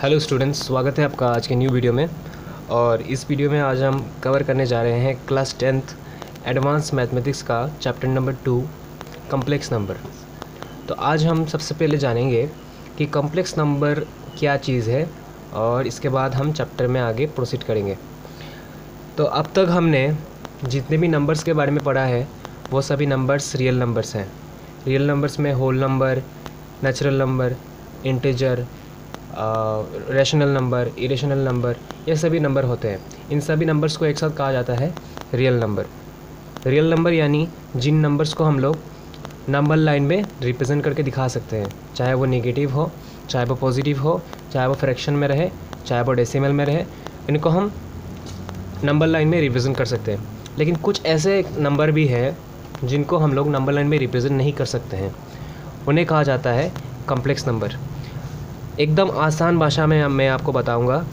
Hello students, स्वागत है आपका आज के न्यू वीडियो में। और इस वीडियो में आज हम कवर करने जा रहे हैं क्लास 10th एडवांस मैथमेटिक्स का चैप्टर नंबर 2 कॉम्प्लेक्स नंबर। तो आज हम सबसे पहले जानेंगे कि कॉम्प्लेक्स नंबर क्या चीज़ है और इसके बाद हम चैप्टर में आगे प्रोसीड करेंगे। तो अब तक हमने जितने भी नंबर्स के बारे में पढ़ा है वो सभी नंबर्स रियल नंबर्स हैं। रियल नंबर्स में whole number, natural number, integer, rational number, irrational number, ये सभी नंबर होते हैं। इन सभी नंबर्स को एक साथ कहा जाता है रियल नंबर। रियल नंबर यानी जिन नंबर्स को हम लोग नंबर लाइन में रिप्रेजेंट करके दिखा सकते हैं, चाहे वो नेगेटिव हो, चाहे वो पॉजिटिव हो, चाहे वो फ्रैक्शन में रहे, चाहे वो डेसिमल में रहे, इनको हम नंबर लाइन में रिप्रेजेंट कर सकते हैं। लेकिन कुछ ऐसे नंबर भी है जिनको हम लोग नंबर लाइन में रिप्रेजेंट नहीं कर सकते हैं, उन्हें कहा जाता है कॉम्प्लेक्स नंबर। एकदम आसान भाषा में मैं आपको बताऊंगा,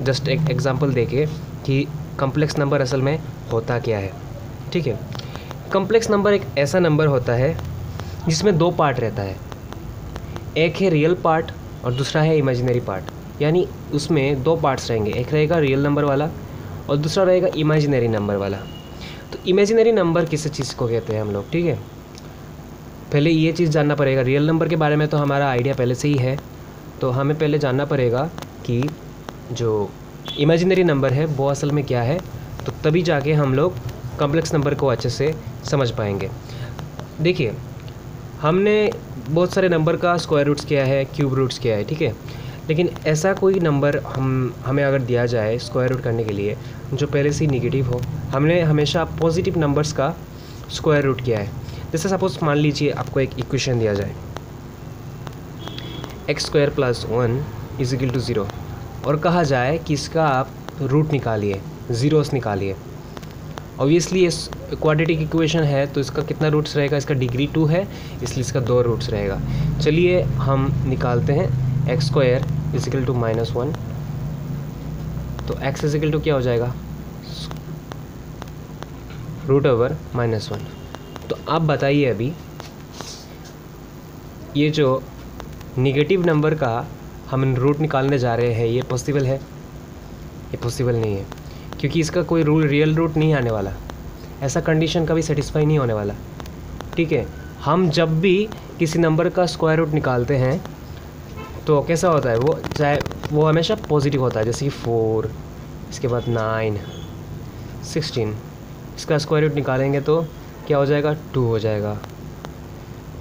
जस्ट एक एग्जांपल देके, कि कॉम्प्लेक्स नंबर असल में होता क्या है। ठीक है, कॉम्प्लेक्स नंबर एक ऐसा नंबर होता है जिसमें दो पार्ट रहता है। एक है रियल पार्ट और दूसरा है इमेजिनरी पार्ट। यानी उसमें दो पार्ट्स रहेंगे, एक रहेगा रियल नंबर वाला और दूसरा रहेगा इमेजिनरी नंबर वाला। तो इमेजिनरी नंबर किस चीज़ को कहते हैं हम लोग, ठीक है। पहले ये चीज़ जानना पड़ेगा। रियल नंबर के बारे में तो हमारा आइडिया पहले से ही है, तो हमें पहले जानना पड़ेगा कि जो इमेजिनरी नंबर है वो असल में क्या है, तो तभी जाके हम लोग कॉम्प्लेक्स नंबर को अच्छे से समझ पाएंगे। देखिए, हमने बहुत सारे नंबर का स्क्वायर रूट्स किया है, क्यूब रूट्स किया है, ठीक है। लेकिन ऐसा कोई नंबर हमें अगर दिया जाए स्क्वायर रूट करने के लिए जो पहले से ही निगेटिव हो, हमने हमेशा पॉजिटिव नंबर्स का स्क्वायर रूट किया है। जैसे सपोज मान लीजिए आपको एक इक्वेशन दिया जाए x² + 1 = 0 और कहा जाए कि इसका आप रूट निकालिए, ज़ीरोस निकालिए। ऑब्वियसली ये क्वाड्रेटिक इक्वेशन है तो इसका कितना रूट्स रहेगा, इसका डिग्री 2 है, इसलिए इसका 2 रूट्स रहेगा। चलिए हम निकालते हैं x² = -1। तो x क्या हो जाएगा, √(-1). तो आप बताइए, अभी ये जो निगेटिव नंबर का हम रूट निकालने जा रहे हैं, ये पॉसिबल है? ये पॉसिबल नहीं है, क्योंकि इसका कोई रियल रूट नहीं आने वाला। ऐसा कंडीशन कभी सेटिस्फाई नहीं होने वाला, ठीक है। हम जब भी किसी नंबर का स्क्वायर रूट निकालते हैं तो कैसा होता है, वो हमेशा पॉजिटिव होता है। जैसे कि 4, इसके बाद 9, 16, इसका स्क्वायर रूट निकालेंगे तो क्या हो जाएगा, 2 हो जाएगा,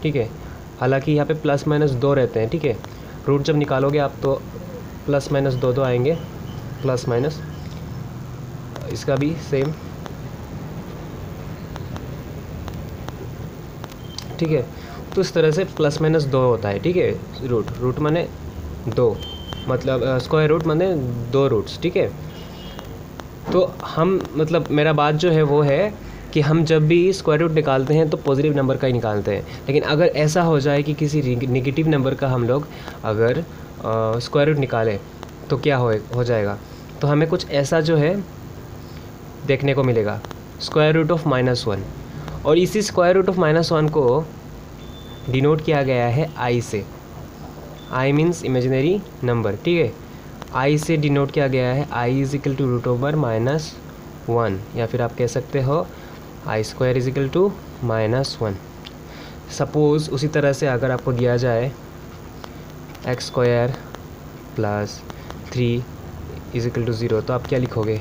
ठीक है। हालांकि यहाँ पे +-2 रहते हैं, ठीक है। रूट जब निकालोगे आप तो +-2 आएंगे, प्लस इसका भी सेम, ठीक है। तो इस तरह से +-2 होता है, ठीक है। रूट माने 2, मतलब स्क्वायर रूट माने 2 रूट्स, ठीक है। तो हम मतलब मेरा बात जो है वो है कि हम जब भी स्क्वायर रूट निकालते हैं तो पॉजिटिव नंबर का ही निकालते हैं। लेकिन अगर ऐसा हो जाए कि किसी नेगेटिव नंबर का हम लोग अगर स्क्वायर रूट निकालें तो क्या हो जाएगा, तो हमें कुछ ऐसा जो है देखने को मिलेगा, √(-1). और इसी √(-1) को डिनोट किया गया है i से। i मीन्स इमेजिनरी नंबर, ठीक है। i से डिनोट किया गया है, i = √(-1), या फिर आप कह सकते हो i² = -1। सपोज़ उसी तरह से अगर आपको दिया जाए x² + 3 = 0, तो आप क्या लिखोगे,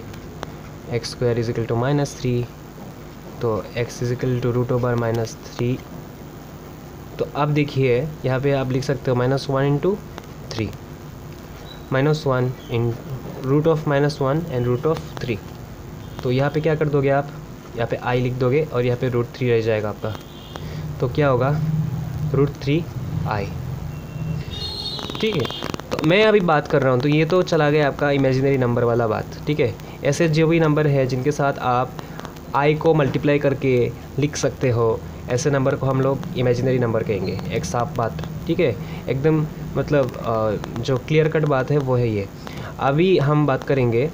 x² = -3, तो x √(-3). तो अब देखिए यहाँ पे आप लिख सकते हो -1 × 3, -1 √(-1) एंड √(3). तो यहाँ पे क्या कर दोगे आप, यहाँ पे i लिख दोगे और यहाँ पे √3 रह जाएगा आपका। तो क्या होगा, √3i, ठीक है। तो मैं अभी बात कर रहा हूँ, तो ये तो चला गया आपका इमेजिनरी नंबर वाला बात, ठीक है। ऐसे जो भी नंबर है जिनके साथ आप i को मल्टीप्लाई करके लिख सकते हो, ऐसे नंबर को हम लोग इमेजिनरी नंबर कहेंगे। एक साफ बात, ठीक है, एकदम मतलब जो क्लियर कट बात है वो है ये। अभी हम बात करेंगे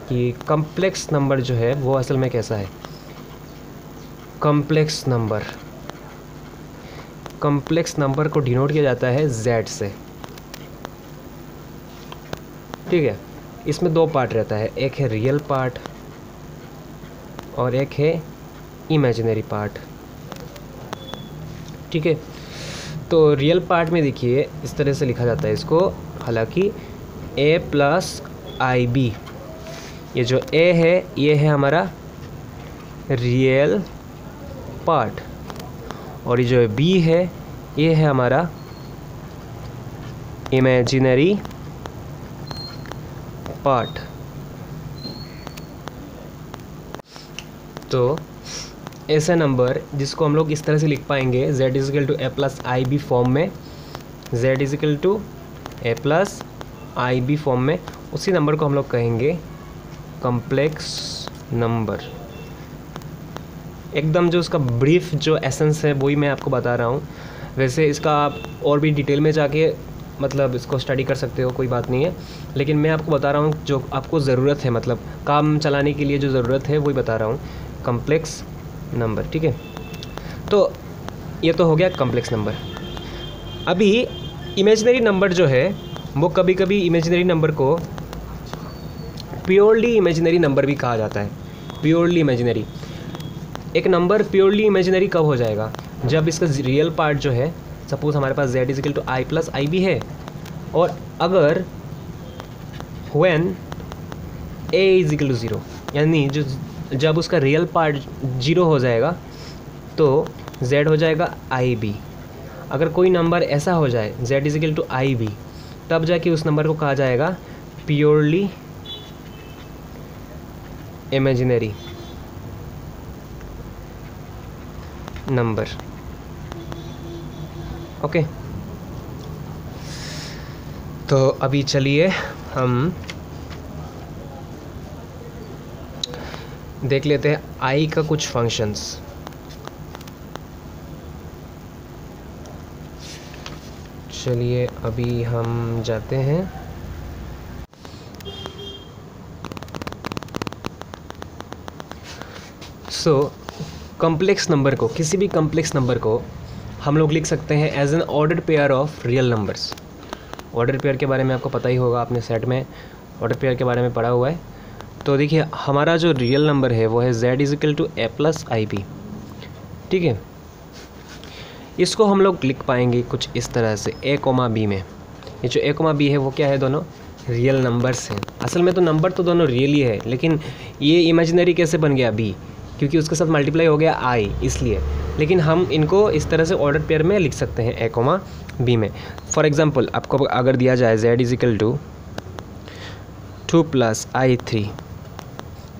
कि कॉम्प्लेक्स नंबर जो है वो असल में कैसा है। कॉम्प्लेक्स नंबर को डिनोट किया जाता है Z से। ठीक है। इसमें दो पार्ट रहता है, एक है रियल पार्ट और एक है इमेजिनरी पार्ट, ठीक है। तो रियल पार्ट में देखिए इस तरह से लिखा जाता है इसको, हालांकि a प्लस आई बी, ये जो a है ये है हमारा रियल पार्ट और ये जो b है ये है हमारा इमेजिनरी पार्ट। तो ऐसा नंबर जिसको हम लोग इस तरह से लिख पाएंगे z is equal to a plus i b form में, z is equal to a plus i b form में, उसी नंबर को हम लोग कहेंगे कॉम्प्लेक्स नंबर। एकदम जो उसका ब्रीफ जो एसेंस है वही मैं आपको बता रहा हूँ। वैसे इसका आप और भी डिटेल में जाके मतलब इसको स्टडी कर सकते हो, कोई बात नहीं है, लेकिन मैं आपको बता रहा हूँ जो आपको ज़रूरत है, मतलब काम चलाने के लिए जो ज़रूरत है वही बता रहा हूँ, कॉम्प्लेक्स नंबर, ठीक है। तो ये तो हो गया कॉम्प्लेक्स नंबर। अभी इमेजिनरी नंबर जो है वो कभी कभी इमेजिनरी नंबर को प्योरली इमेजिनरी नंबर भी कहा जाता है। प्योरली इमेजिनरी, एक नंबर प्योरली इमेजिनरी कब हो जाएगा, जब इसका रियल पार्ट जो है, सपोज हमारे पास z is equal to i plus i b है, और अगर when a is equal to zero, यानी जो जब उसका रियल पार्ट जीरो हो जाएगा तो z हो जाएगा आई बी। अगर कोई नंबर ऐसा हो जाए z is equal to i b, तब जाके उस नंबर को कहा जाएगा प्योरली इमेजिनरी नंबर, ओके। तो अभी चलिए हम देख लेते हैं आई का कुछ फंक्शंस। चलिए अभी हम जाते हैं कॉम्प्लेक्स नंबर को, किसी भी कॉम्प्लेक्स नंबर को हम लोग लिख सकते हैं as an ordered pair of real numbers. Order pair के बारे में आपको पता ही होगा, आपने सेट में ऑर्डर पेयर के बारे में पढ़ा हुआ है। तो देखिए हमारा जो रियल नंबर है वो है z is equal to a plus i b, ठीक है। इसको हम लोग लिख पाएंगे कुछ इस तरह से a कोमा बी में। ये जो a कोमा बी है वो क्या है, दोनों रियल नंबर्स हैं। असल में तो नंबर तो दोनों रियल ही है, लेकिन ये इमेजिनरी कैसे बन गया b, क्योंकि उसके साथ मल्टीप्लाई हो गया i, इसलिए। लेकिन हम इनको इस तरह से ऑर्डर पेयर में लिख सकते हैं a कोमा बी में। फॉर एग्जांपल आपको अगर दिया जाए z is equal to 2 plus i 3,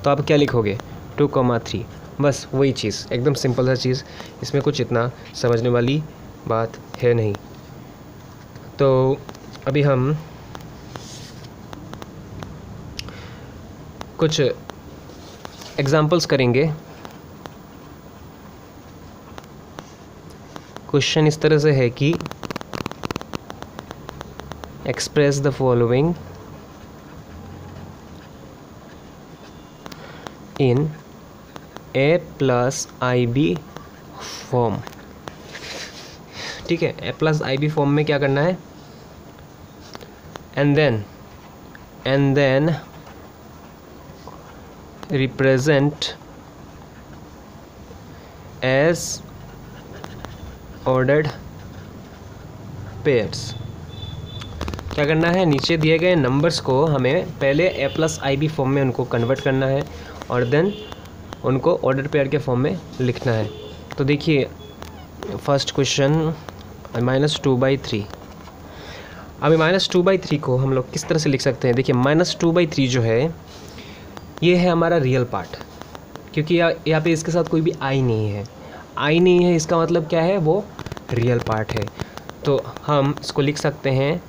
तो आप क्या लिखोगे 2,3, बस वही चीज़, एकदम सिंपल सा चीज़, इसमें कुछ इतना समझने वाली बात है नहीं। तो अभी हम कुछ एग्जांपल्स करेंगे। क्वेश्चन इस तरह से है कि express the following in a plus i b form, ठीक है। a plus i b form में क्या करना है, and then represent as ordered pairs. क्या करना है, नीचे दिए गए नंबर्स को हमें पहले a plus i b form में उनको कन्वर्ट करना है और देन उनको ऑर्डर पेयर के फॉर्म में लिखना है। तो देखिए फर्स्ट क्वेश्चन -2/3। अभी -2/3 को हम लोग किस तरह से लिख सकते हैं, देखिए -2/3 जो है ये है हमारा रियल पार्ट, क्योंकि यहाँ पे इसके साथ कोई भी आई नहीं है, इसका मतलब क्या है, वो रियल पार्ट है। तो हम इसको लिख सकते हैं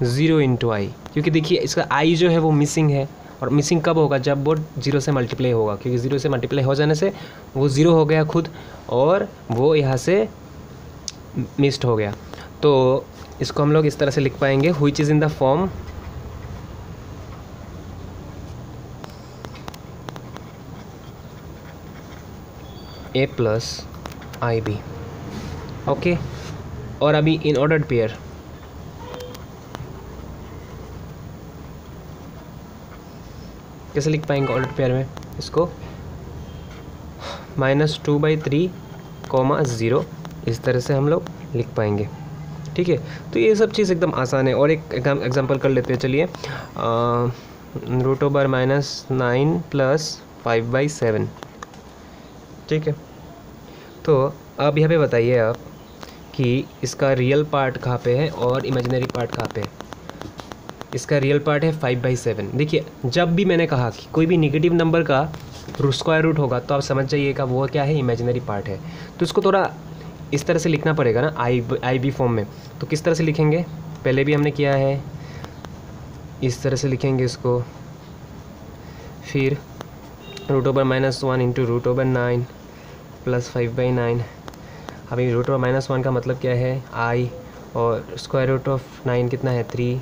0 × i, क्योंकि देखिए इसका i जो है वो मिसिंग है, और मिसिंग कब होगा, जब वो 0 से मल्टीप्लाई होगा, क्योंकि 0 से मल्टीप्लाई हो जाने से वो 0 हो गया खुद, और वो यहाँ से मिस्ड हो गया। तो इसको हम लोग इस तरह से लिख पाएंगे, which is in the form a plus i b, okay. और अभी इन ऑर्डर्ड पेयर कैसे लिख पाएंगे ऑर्डर पेयर में इसको? -2/3, 0 इस तरह से हम लोग लिख पाएंगे। ठीक है, तो ये सब चीज़ एकदम आसान है। और एक एग्जांपल कर लेते हैं, चलिए। √9 + 5/7। ठीक है, तो अब यहाँ पे बताइए आप कि इसका रियल पार्ट कहाँ पे है और इमेजिनरी पार्ट कहाँ पे है। इसका रियल पार्ट है 5/7। देखिए, जब भी मैंने कहा कि कोई भी नेगेटिव नंबर का स्क्वायर रूट होगा तो आप समझ जाइएगा वो क्या है, इमेजिनरी पार्ट है। तो इसको थोड़ा इस तरह से लिखना पड़ेगा ना, आई बी फॉर्म में। तो किस तरह से लिखेंगे, पहले भी हमने किया है, इस तरह से लिखेंगे इसको। फिर √1 × √9 + 5/9। अभी √1 का मतलब क्या है, आई, और √9 कितना है, 3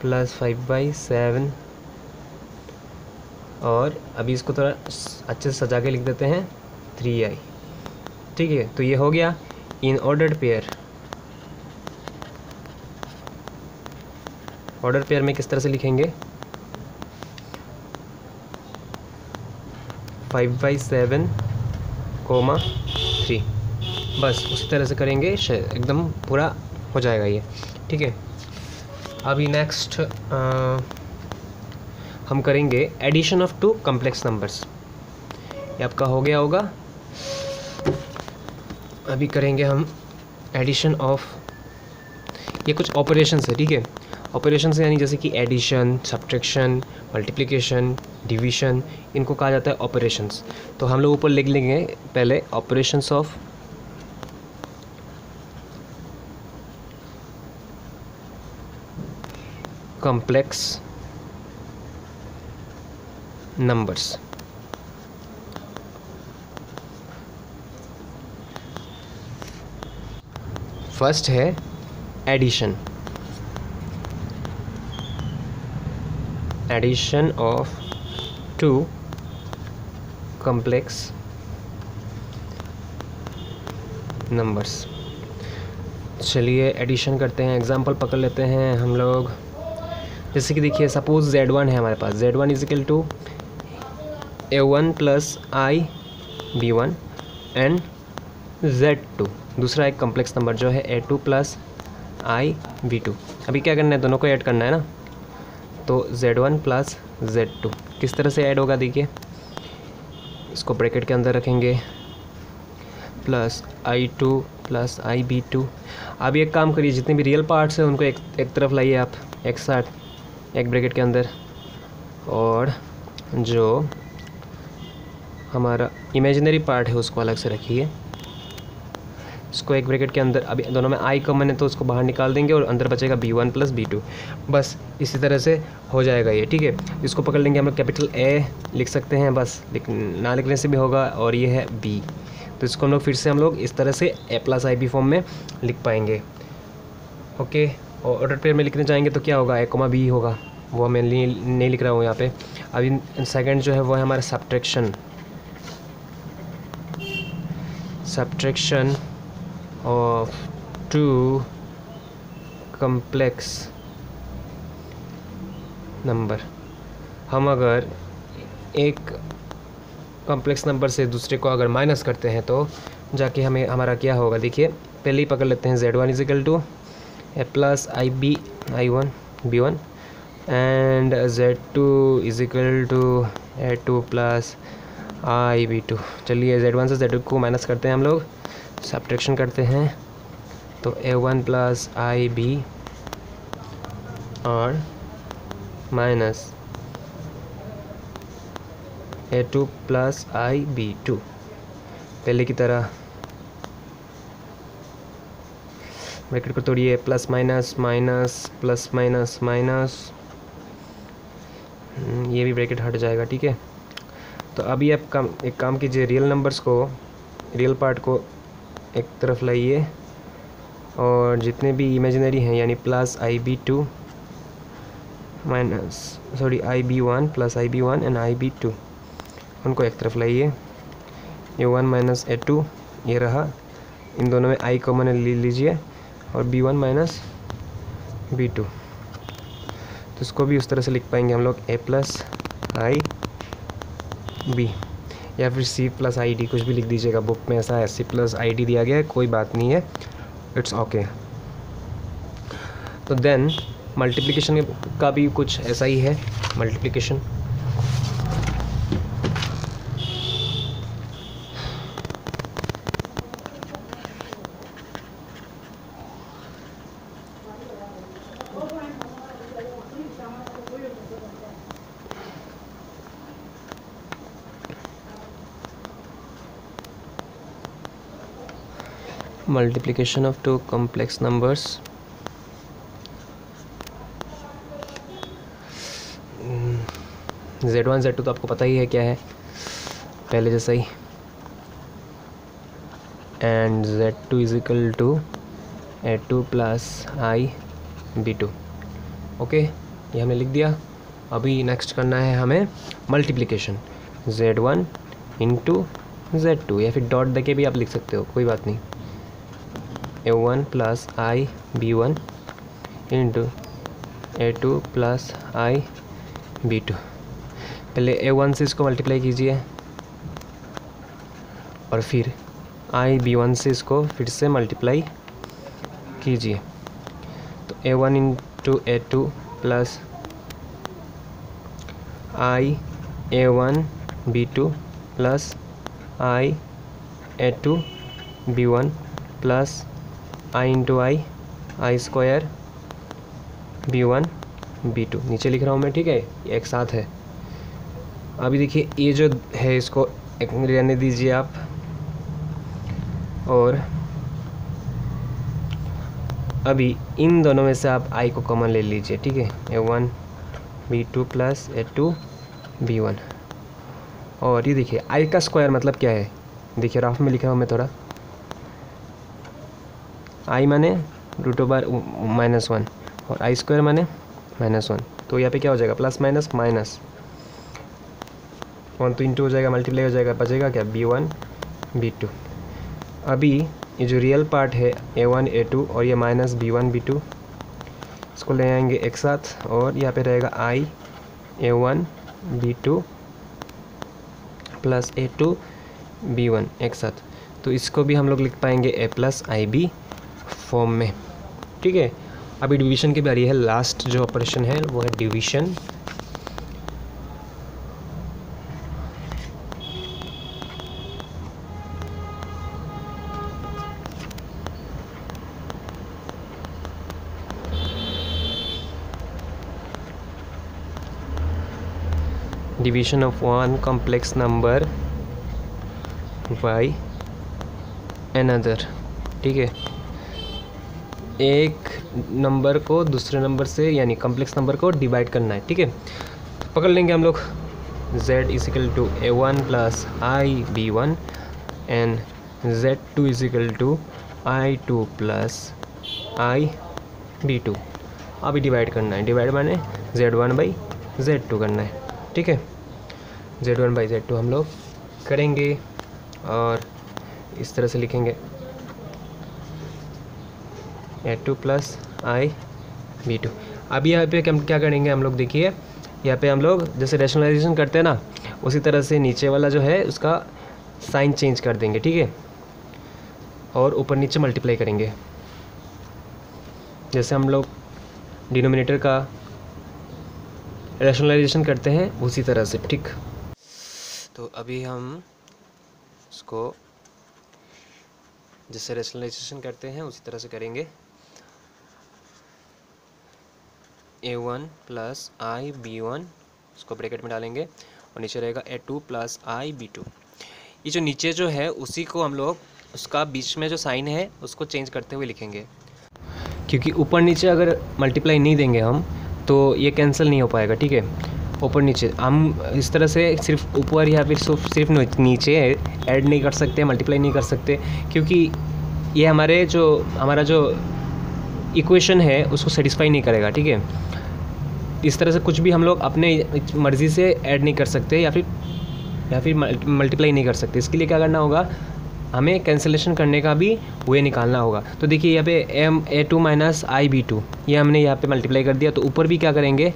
+ 5/7। और अभी इसको थोड़ा अच्छे से सजा के लिख देते हैं, 3i। ठीक है, तो ये हो गया in ordered pair. Order pair में किस तरह से लिखेंगे, 5/7, 3। बस उसी तरह से करेंगे, एकदम पूरा हो जाएगा ये। ठीक है, अभी नेक्स्ट हम करेंगे एडिशन ऑफ 2 कॉम्प्लेक्स नंबर्स। ये आपका हो गया होगा। अभी करेंगे हम एडिशन ऑफ, ये कुछ ऑपरेशंस है। ठीक है, ऑपरेशंस यानी जैसे कि एडिशन, सब्ट्रैक्शन, मल्टीप्लिकेशन, डिवीजन, इनको कहा जाता है ऑपरेशंस। तो हम लोग ऊपर लिख लेंगे पहले operations of complex numbers. First है addition. Addition of 2 complex numbers. चलिए एडिशन करते हैं, एग्जांपल पकड़ लेते हैं हम लोग। जैसे कि देखिए, सपोज Z1 है हमारे पास। Z1 = A1 + IB1 and Z2। दूसरा एक कॉम्प्लेक्स नंबर जो है A2 + IB2। अभी क्या करना है, दोनों को ऐड करना है ना। तो Z1 + Z2 किस तरह से ऐड होगा, देखिए, इसको ब्रैकेट के अंदर रखेंगे, प्लस I2 + IB2। अब एक काम करिए, जितने भी रियल पार्ट्स हैं उनको एक तरफ लाइए आप, एक साथ एक ब्रैकेट के अंदर, और जो हमारा इमेजिनरी पार्ट है उसको अलग से रखिए, इसको एक ब्रैकेट के अंदर। अभी दोनों में आई कॉमन है तो उसको बाहर निकाल देंगे और अंदर बचेगा B1 + B2। बस इसी तरह से हो जाएगा ये। ठीक है, इसको पकड़ लेंगे हम लोग, कैपिटल A लिख सकते हैं, बस ना लिखने से भी होगा, और ये है B। तो इसको हम लोग फिर से हम लोग इस तरह से A + IB फॉर्म में लिख पाएंगे। ओके, और ऑर्डर पेयर में लिखने जाएंगे तो क्या होगा, A, B होगा, वो मैं नहीं लिख रहा हूँ यहाँ पे। अभी सेकंड जो है वो है हमारा सब्ट्रैक्शन ऑफ 2 कॉम्प्लेक्स नंबर। हम अगर एक कॉम्प्लेक्स नंबर से दूसरे को अगर माइनस करते हैं तो जाके हमारा क्या होगा, देखिए पहले ही पकड़ लेते हैं। Z1 = A + IB1 B1 and Z2 = A2 + IB2। चलिए Z1 से Z2 को माइनस करते हैं हम लोग, सब्ट्रैक्शन करते हैं, तो A1 + IB और माइनस A2 + IB2। पहले की तरह ब्रैकेट को तोड़िए, plus minus minus plus minus minus, ये भी ब्रैकेट हट जाएगा। ठीक है, तो अभी आप एक काम कीजिए, रियल नंबर्स को, रियल पार्ट को एक तरफ लाइए, और जितने भी इमेजिनरी हैं यानी plus IB1 + IB1 and IB2 उनको एक तरफ लाइए। A1 - A2 ये रहा, इन दोनों में I कॉमन ले लीजिए, और B1 - B2। तो इसको भी उस तरह से लिख पाएंगे हम लोग, A + I बी, या फिर सी प्लस आई डी, कुछ भी लिख दीजिएगा। बुक में ऐसा है, सी प्लस आई डी दिया गया है, कोई बात नहीं है, इट्स ओके। तो देन मल्टीप्लिकेशन का भी कुछ ऐसा ही है। Multiplication multiplication of two complex numbers Z1 Z2 तो आपको पता ही है क्या है, पहले जैसा ही, and Z2 is equal to A2 plus i B2। Okay, ये हमने लिख दिया। अभी नेक्स्ट करना है हमें मल्टीप्लिकेशन, Z1 इंटू Z2, या फिर डॉट देके भी आप लिख सकते हो, कोई बात नहीं। A1 plus i B1 into A2 plus i B2। पहले A1 से इसको मल्टीप्लाई कीजिए और फिर आई B1 से इसको फिर से मल्टीप्लाई कीजिए। तो A1 इंटू A2 प्लस आई A1 B2 प्लस आई A2 B1 प्लस आई इंटू आई स्क्वायर B1 B2 नीचे लिख रहा हूँ मैं, ठीक है, ये एक साथ है। अभी देखिए ये जो है इसको एक रहने दीजिए आप, और अभी इन दोनों में से आप आई को कॉमन ले लीजिए, ठीक है, A1 B2 plus A2 B1। और ये देखिए आई का स्क्वायर मतलब क्या है, देखिए रफ में लिख रहा हूँ मैं थोड़ा, आई माने √(-1) और आई स्क्वायर माने -1। तो यहाँ पे क्या हो जाएगा, प्लस माइनस माइनस 1 तो इंटू हो जाएगा, मल्टीप्लाई हो जाएगा, बचेगा क्या, B1 B2। अभी ये जो रियल पार्ट है A1 A2 और ये माइनस B1 B2, इसको ले आएंगे एक साथ, और यहाँ पे रहेगा आई A1 B2 plus A2 B1 एक साथ। तो इसको भी हम लोग लिख पाएंगे A plus i b form में, ठीक है। अभी डिवीजन की बारी है, लास्ट जो ऑपरेशन है वो है division. Division of one complex number by another, ठीक है, एक नंबर को दूसरे नंबर से यानी कॉम्प्लेक्स नंबर को डिवाइड करना है, ठीक है। पकड़ लेंगे हम लोग Z is equal to A1 plus i B1 and Z2 is equal to I2 plus i B2। अभी डिवाइड करना है, डिवाइड माने Z1 बाई Z2 करना है, ठीक है। Z1 बाई Z2 हम लोग करेंगे और इस तरह से लिखेंगे A2 प्लस आई B2। अभी यहाँ पे क्या करेंगे हम लोग, देखिए यहाँ पे हम लोग जैसे रैशनलाइजेशन करते हैं ना, उसी तरह से नीचे वाला जो है उसका साइन चेंज कर देंगे, ठीक है, और ऊपर नीचे मल्टीप्लाई करेंगे, जैसे हम लोग डिनोमिनेटर का रैशनलाइजेशन करते हैं उसी तरह से, ठीक। तो अभी हम उसको जैसे रैशनलाइजेशन करते हैं उसी तरह से करेंगे। A1 प्लस आई B1 उसको ब्रैकेट में डालेंगे और नीचे रहेगा A2 प्लस आई B2। ये जो नीचे जो है उसी को हम लोग उसका बीच में जो साइन है उसको चेंज करते हुए लिखेंगे, क्योंकि ऊपर नीचे अगर मल्टीप्लाई नहीं देंगे हम तो ये कैंसिल नहीं हो पाएगा, ठीक है। ऊपर नीचे हम इस तरह से सिर्फ ऊपर या फिर सिर्फ नीचे ऐड नहीं कर सकते, मल्टीप्लाई नहीं कर सकते, क्योंकि ये हमारा जो इक्वेशन है उसको सेटिस्फाई नहीं करेगा, ठीक है। इस तरह से कुछ भी हम लोग अपने मर्ज़ी से ऐड नहीं कर सकते या फिर मल्टीप्लाई नहीं कर सकते। इसके लिए क्या करना होगा, हमें कैंसिलेशन करने का भी वे निकालना होगा। तो देखिए यहाँ पे A2 माइनस आई B2 ये हमने यहाँ पे मल्टीप्लाई कर दिया, तो ऊपर भी क्या करेंगे,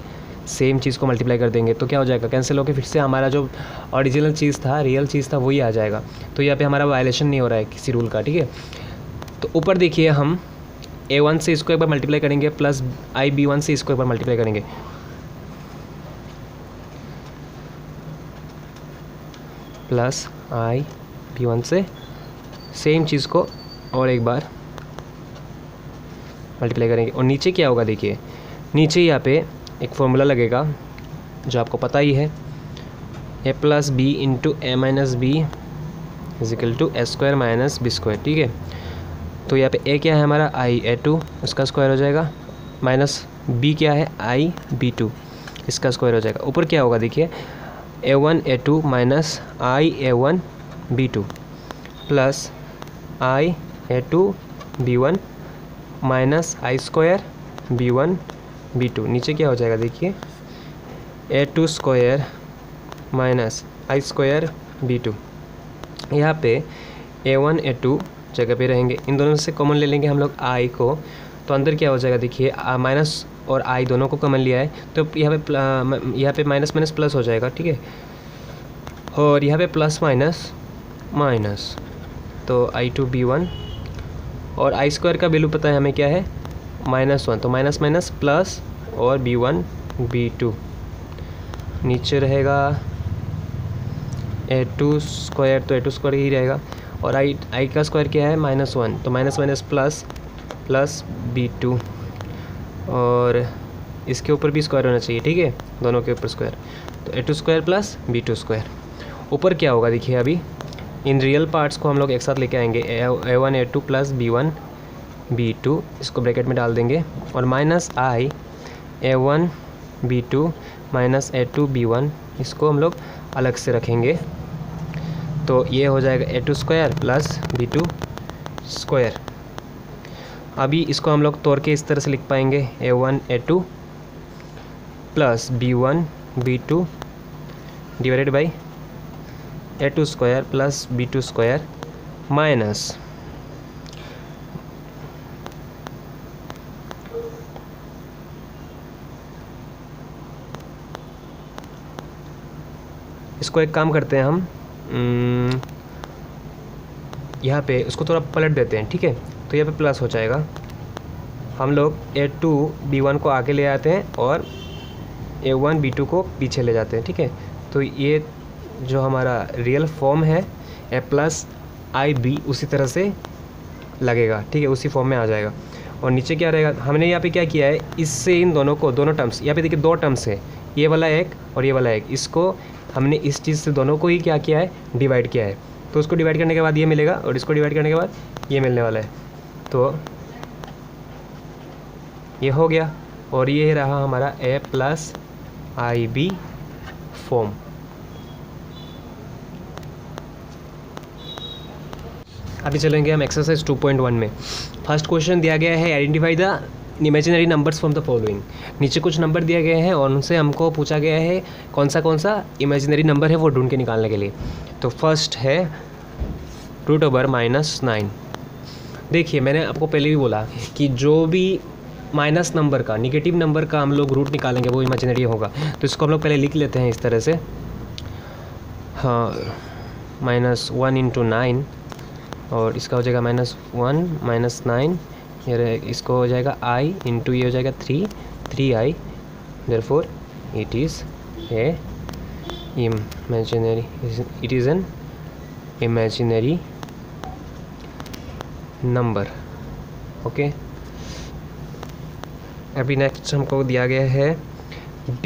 सेम चीज़ को मल्टीप्लाई कर देंगे तो क्या हो जाएगा, कैंसिल होकर फिर से हमारा जो ओरिजिनल चीज़ था, रियल चीज़ था, वही आ जाएगा। तो यहाँ पे हमारा वायलेशन नहीं हो रहा है किसी रूल का, ठीक है। तो ऊपर देखिए हम a1 से इसको एक बार मल्टीप्लाई करेंगे प्लस b1 से इसको एक बार मल्टीप्लाई करेंगे, प्लस b1 से सेम चीज़ को और एक बार मल्टीप्लाई करेंगे। और नीचे क्या होगा, देखिए नीचे यहाँ पे एक फॉर्मूला लगेगा जो आपको पता ही है, a plus b into a minus b is equal to a square minus b square, ठीक है। तो यहाँ पे a क्या है हमारा a2, उसका स्क्वायर हो जाएगा, माइनस b क्या है b2, इसका स्क्वायर हो जाएगा। ऊपर क्या होगा देखिए a1 a2 minus a1 b2 plus a2 b1 minus square b1 b2। नीचे क्या हो जाएगा देखिए a2 square minus square b2। यहाँ पे a1 a2 जगह पे रहेंगे, इन दोनों से कॉमन ले लेंगे हम लोग i को, तो अंदर क्या हो जाएगा देखिए माइनस और i दोनों को कॉमन लिया है तो यहाँ पे माइनस माइनस प्लस हो जाएगा, ठीक है। और यहाँ पे प्लस माइनस माइनस, तो i2 b1 और i स्क्वायर का वैल्यू पता है हमें क्या है -1, तो माइनस माइनस प्लस और b1 b2। नीचे रहेगा a2 स्क्वायर, तो a2 स्क्वायर ही रहेगा, और i का स्क्वायर क्या है -1, तो minus minus plus plus b2, और इसके ऊपर भी स्क्वायर होना चाहिए, ठीक है, दोनों के ऊपर स्क्वायर, तो a2 square plus b2 square. ऊपर क्या होगा देखिए, अभी इन रियल पार्ट्स को हम लोग एक साथ लेके आएंगे, a1 a2 plus b1 b2, इसको ब्रैकेट में डाल देंगे, और minus i a1 b2 minus a2 b1, इसको हम लोग अलग से रखेंगे, तो ये हो जाएगा a2 square plus b2 square. अभी इसको हम लोग तोड़ के इस तरह से लिख पाएंगे a1 a2 plus b1 b2 divided by a2 square plus b2 square minus इसको एक काम करते हैं हम, यहाँ पे उसको थोड़ा पलट देते हैं, ठीक है, तो यहाँ पे प्लस हो जाएगा। हम लोग a2 b1 को आगे ले आते हैं और a1 b2 को पीछे ले जाते हैं, ठीक है। तो ये जो हमारा रियल फॉर्म है a प्लस आई बी उसी तरह से लगेगा, ठीक है, उसी फॉर्म में आ जाएगा। और नीचे क्या रहेगा, हमने यहाँ पे क्या किया है, इससे इन दोनों को, दोनों टर्म्स, यहाँ पे देखिए दो टर्म्स है, ये वाला एक और ये वाला एक, इसको हमने इस चीज़ से दोनों को ही क्या किया है, डिवाइड किया है। तो उसको डिवाइड करने के बाद ये मिलेगा और इसको डिवाइड करने के बाद ये मिलने वाला है, तो ये हो गया। और ये रहा हमारा a plus i b form. अभी चलेंगे हम एक्सरसाइज 2.1 में। फर्स्ट क्वेश्चन दिया गया है, identify the imaginary numbers from the following. नीचे कुछ नंबर दिए गए हैं और उनसे हमको पूछा गया है कौन सा इमेजिनरी नंबर है वो ढूंढ के निकालने के लिए। तो फर्स्ट है √9। देखिए मैंने आपको पहले भी बोला कि जो भी माइनस नंबर का, निगेटिव नंबर का हम लोग रूट निकालेंगे वो इमेजिनरी होगा। तो इसको हम लोग पहले लिख लेते हैं इस तरह से, हाँ, -1 × 9, और इसका हो जाएगा -1 - 9, ये इसको हो जाएगा i इंटू ये हो जाएगा 3i, therefore it is an imaginary number. Okay, अभी नेक्स्ट हमको दिया गया है b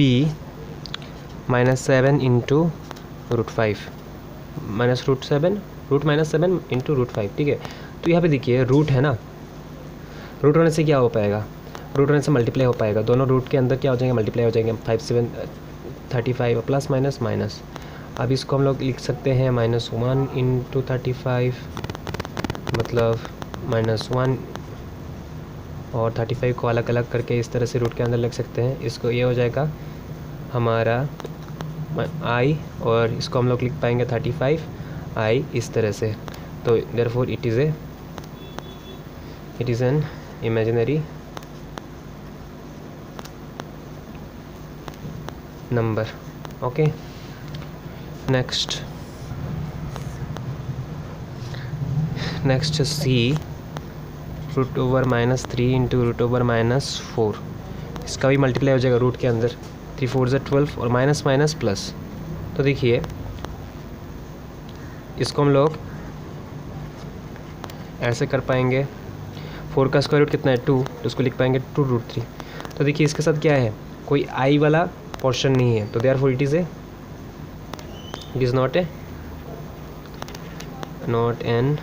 -7 × √5, -7 × √5, ठीक है। तो यहाँ पे देखिए रूट है ना, रूट होने से क्या हो पाएगा, रूट होने से मल्टीप्लाई हो पाएगा, दोनों रूट के अंदर क्या हो जाएंगे, मल्टीप्लाई हो जाएंगे, 5 7 35 प्लस माइनस माइनस। अब इसको हम लोग लिख सकते हैं -1 × 35, मतलब -1, और 35 को अलग अलग करके इस तरह से रूट के अंदर लिख सकते हैं। इसको ये हो जाएगा हमारा i, और इसको हम लोग लिख पाएंगे 35i इस तरह से। तो therefore it is an imaginary number. Okay, next c root over -3 into root over -4, इसका भी मल्टीप्लाई हो जाएगा रूट के अंदर। 3 4 ज़ा 12 और माइनस माइनस प्लस। तो देखिए इसको हम लोग ऐसे कर पाएंगे, 4 का स्क्वायर रूट कितना है 2, तो उसको लिख पाएंगे 2√3। तो देखिए इसके साथ क्या है, कोई आई वाला पोर्शन नहीं है, तो therefore it is not an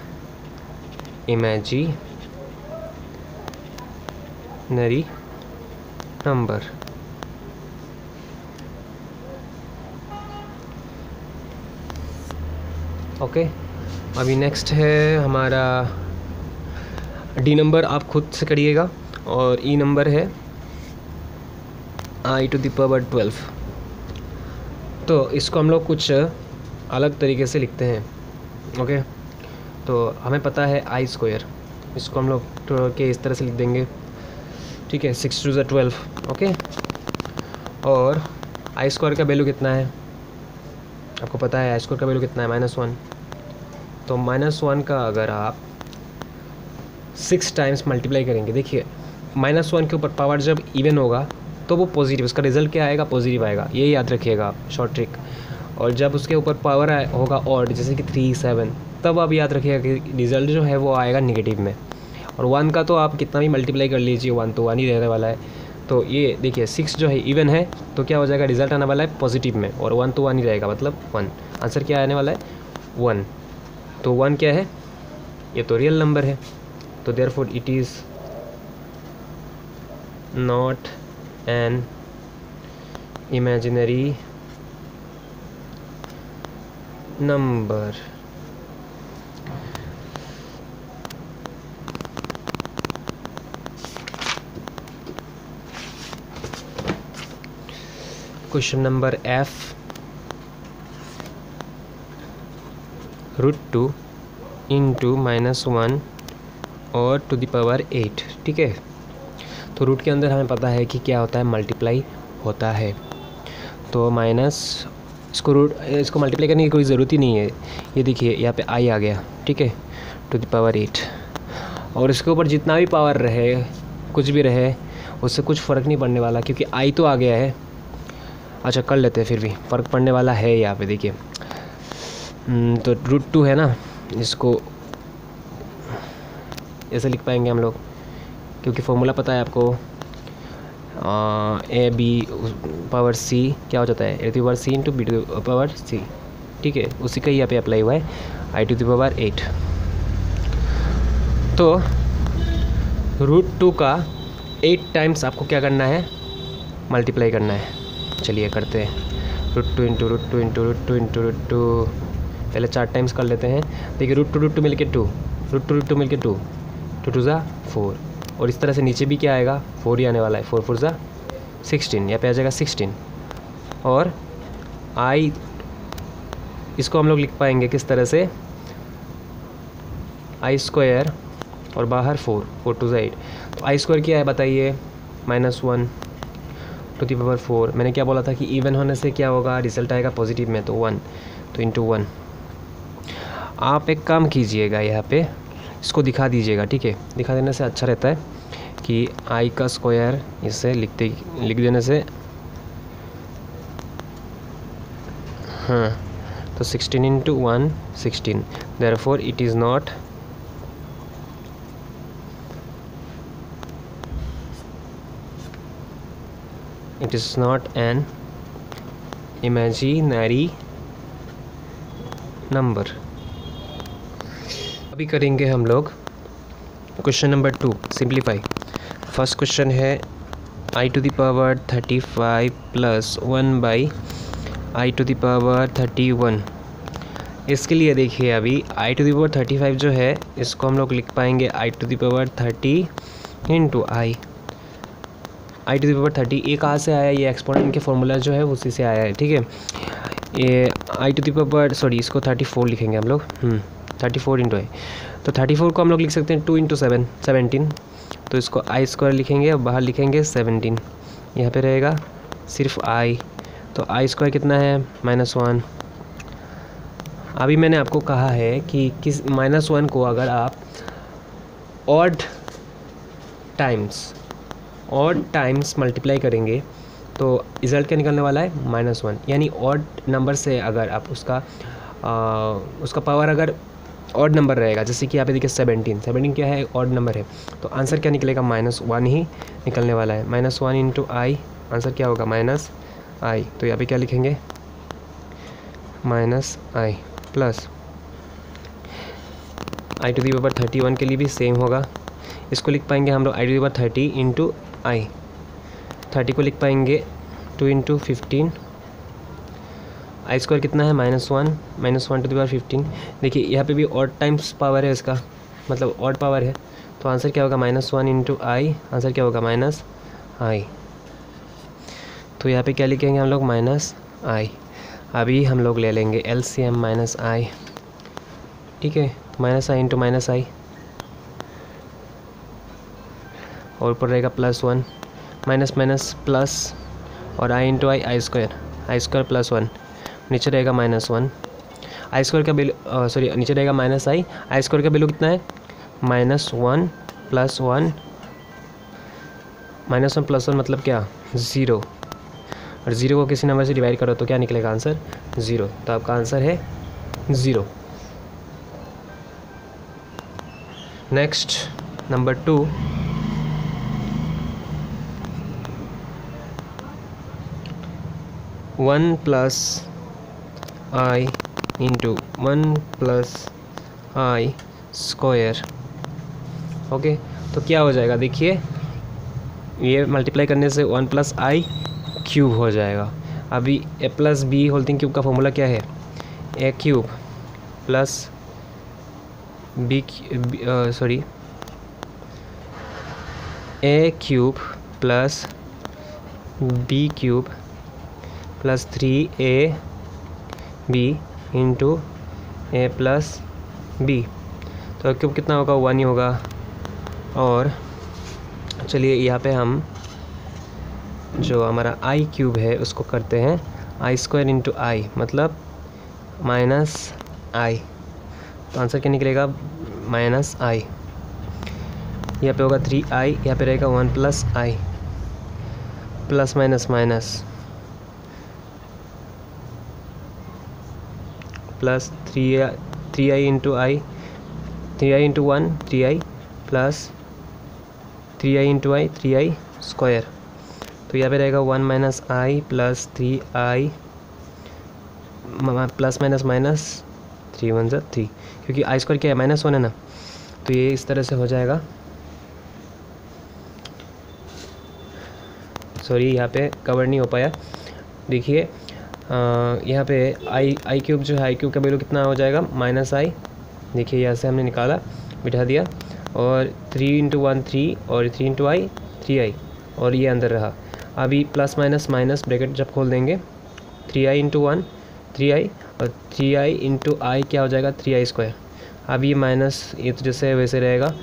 imaginary number. Okay, अभी नेक्स्ट है हमारा डी नंबर, आप खुद से करिएगा, और ई नंबर है i⁻12। तो इसको हम लोग कुछ अलग तरीके से लिखते हैं। ओके, तो हमें पता है i², इसको हम लोग के इस तरह से लिख देंगे, ठीक है, 6 2 ज़ा 12। ओके, और i² का वैल्यू कितना है आपको पता है, i² का वैल्यू कितना है -1। तो -1 का अगर आप 6 टाइम्स मल्टीप्लाई करेंगे, देखिए -1 के ऊपर पावर जब इवन होगा तो वो पॉजिटिव, उसका रिजल्ट क्या आएगा, पॉजिटिव आएगा, ये याद रखिएगा आप, शॉर्ट ट्रिक। और जब उसके ऊपर पावर होगा ऑड, जैसे कि 3 7, तब आप याद रखिएगा कि रिजल्ट जो है वो आएगा नेगेटिव में। और 1 का तो आप कितना भी मल्टीप्लाई कर लीजिए, 1 तो 1 ही रहने वाला है। तो ये देखिए 6 जो है इवन है, तो क्या हो जाएगा, रिजल्ट आने वाला है पॉजिटिव में, और 1 तो 1 ही रहेगा, मतलब 1। आंसर क्या आने वाला है 1। तो 1 क्या है, ये तो रियल नंबर है, तो therefore it is not an imaginary number. Question number F, √2 into -1 और टू द पावर 8, ठीक है। तो रूट के अंदर हमें पता है कि क्या होता है, मल्टीप्लाई होता है। तो इसको मल्टीप्लाई करने की कोई ज़रूरत ही नहीं है। ये देखिए यहाँ पे आई आ गया, ठीक है, टू द पावर 8, और इसके ऊपर जितना भी पावर रहे, कुछ भी रहे, उससे कुछ फ़र्क नहीं पड़ने वाला, क्योंकि आई तो आ गया है। अच्छा कर लेते हैं, फिर भी फ़र्क पड़ने वाला है यहाँ पे, देखिए। तो √2 है ना, इसको ऐसे लिख पाएंगे हम लोग, क्योंकि फॉर्मूला पता है आपको, a b पावर c क्या हो जाता है, a to the power c into b to the power c, ठीक है, उसी का ही यहाँ पे अप्लाई हुआ है, i टू द पावर 8। तो √2 का 8 टाइम्स आपको क्या करना है, मल्टीप्लाई करना है। चलिए करते हैं, √2 इंटू √2 इंटू √2 इंटू √2, पहले 4 टाइम्स कर लेते हैं। देखिए √2 मिल के 2, √2 मिल के 2, 2 2 ज़ा 4, और इस तरह से नीचे भी क्या आएगा, 4 ही आने वाला है, 4 4 ज़ा 16, यहाँ पे आ जाएगा 16। और i इसको हम लोग लिख पाएंगे किस तरह से, i² और बाहर 4 4 2 ज़ा 8। तो i² क्या है बताइए, -1 टू द पावर 4। मैंने क्या बोला था कि इवन होने से क्या होगा, रिजल्ट आएगा पॉजिटिव में, तो 1, तो इंटू 1। आप एक काम कीजिएगा, यहाँ पे इसको दिखा दीजिएगा, ठीक है, दिखा देने से अच्छा रहता है कि i का स्क्वायर इसे लिख देने से, हाँ, तो 16 into 1 16, therefore it is not an imaginary number. अभी करेंगे हम लोग question number 2, simplify. First question है i to the power 35 plus 1 by i to the power 31। इसके लिए देखिए अभी i टू द पावर 35 जो है, इसको हम लोग लिख पाएंगे i to the power 30 into i to the power 30। ये कहाँ से आया, ये एक्सपोनेंट के फॉर्मूला जो है उसी से आया है, ठीक है। ये i to the power, sorry, इसको 34 लिखेंगे हम लोग, 34 इंटू आई। तो 34 को हम लोग लिख सकते हैं 2 इंटू 7 17, तो इसको i² लिखेंगे और बाहर लिखेंगे 17, यहाँ पे रहेगा सिर्फ i, तो आई स्क्वायर कितना है -1। अभी मैंने आपको कहा है कि किस -1 को अगर आप ऑड टाइम्स मल्टीप्लाई करेंगे तो रिज़ल्ट क्या निकलने वाला है -1। यानी ऑड नंबर से अगर आप उसका पावर अगर ऑड नंबर रहेगा, जैसे कि यहाँ पे देखिए 17 क्या है, ऑड नंबर है, तो आंसर क्या निकलेगा -1 ही निकलने वाला है। -1 इंटू आई, आंसर क्या होगा -i। तो यहाँ पे क्या लिखेंगे -i प्लस i⁻31 के लिए भी सेम होगा। इसको लिख पाएंगे हम लोग i⁻30 इंटू आई। 30 को लिख पाएंगे 2 इंटू 15। आई स्क्वायर कितना है -1 देखिए यहाँ पे भी ऑड टाइम्स पावर है इसका, मतलब ऑड पावर है, तो आंसर क्या होगा -1 इंटू आई, आंसर क्या होगा -i। तो यहाँ पे क्या लिखेंगे हम लोग -i। अभी हम लोग ले लेंगे LCM -i, ठीक है, -i इंटू -i और ऊपर रहेगा +1, माइनस प्लस और i इंटू आई स्क्वायर +1, नीचे रहेगा -1। आई स्क्वायर का वैल्यू नीचे रहेगा -i। आई स्क्वायर का वैल्यू कितना है -1 + 1, -1 + 1 मतलब क्या 0, और 0 को किसी नंबर से डिवाइड करो तो क्या निकलेगा आंसर 0। तो आपका आंसर है 0। Next number 2, 1 + i into 1 + i square. Okay, तो क्या हो जाएगा, देखिए ये मल्टीप्लाई करने से 1 + i क्यूब हो जाएगा। अभी a + b होल क्यूब का फॉर्मूला क्या है, a cube plus a cube plus b cube plus 3ab into a + b। तो क्यूब कितना होगा 1 ही होगा। और चलिए यहाँ पे हम जो हमारा आई क्यूब है उसको करते हैं आई स्क्वायर इंटू आई, मतलब -i। तो आंसर क्या निकलेगा -i। यहाँ पे होगा 3i, यहाँ पे रहेगा 1 + i, plus minus plus 3i into I, 3i into 1 3i plus 3i into I 3i square. तो यहाँ पे रहेगा 1 - i plus 3i plus minus 3 1 ज़ा 3, क्योंकि आई स्क्वायर क्या है -1 है ना, तो ये इस तरह से हो जाएगा। सॉरी यहाँ पे कवर नहीं हो पाया। देखिए यहाँ पे आई क्यूब जो है, आई क्यूब का वैल्यू कितना हो जाएगा -i। देखिए यहाँ से हमने निकाला, बिठा दिया, और 3 इंटू 1 3 और 3 इंटू आई 3i, और ये अंदर रहा। अभी प्लस माइनस ब्रैकेट जब खोल देंगे 3i इंटू 1 3i और 3i इंटू आई क्या हो जाएगा 3i स्क्वायर। अब ये माइनस, ये तो जैसे है वैसे रहेगा,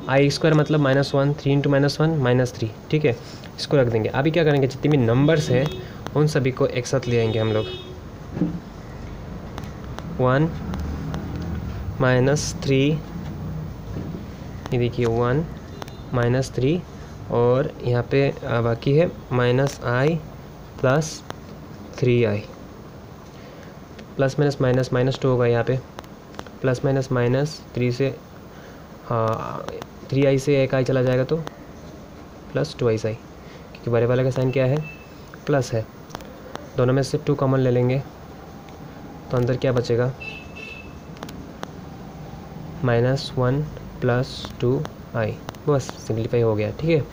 आई स्क्वायर मतलब -1, 3 इंटू -1 -3, ठीक है, इसको रख देंगे। अभी क्या करेंगे, जितने भी नंबर्स हैं उन सभी को एक साथ ले आएंगे हम लोग। 1 -3, ये देखिए 1 -3, और यहाँ पे बाकी है -i plus 3i, plus minus -2 होगा यहाँ पे, प्लस माइनस 3 से, हाँ 3i से एक i चला जाएगा तो प्लस 2i, क्योंकि बड़े वाले का साइन क्या है प्लस है। दोनों में से 2 कॉमन ले लेंगे तो अंदर क्या बचेगा -1 प्लस 2i, बस सिंप्लीफाई हो गया, ठीक है।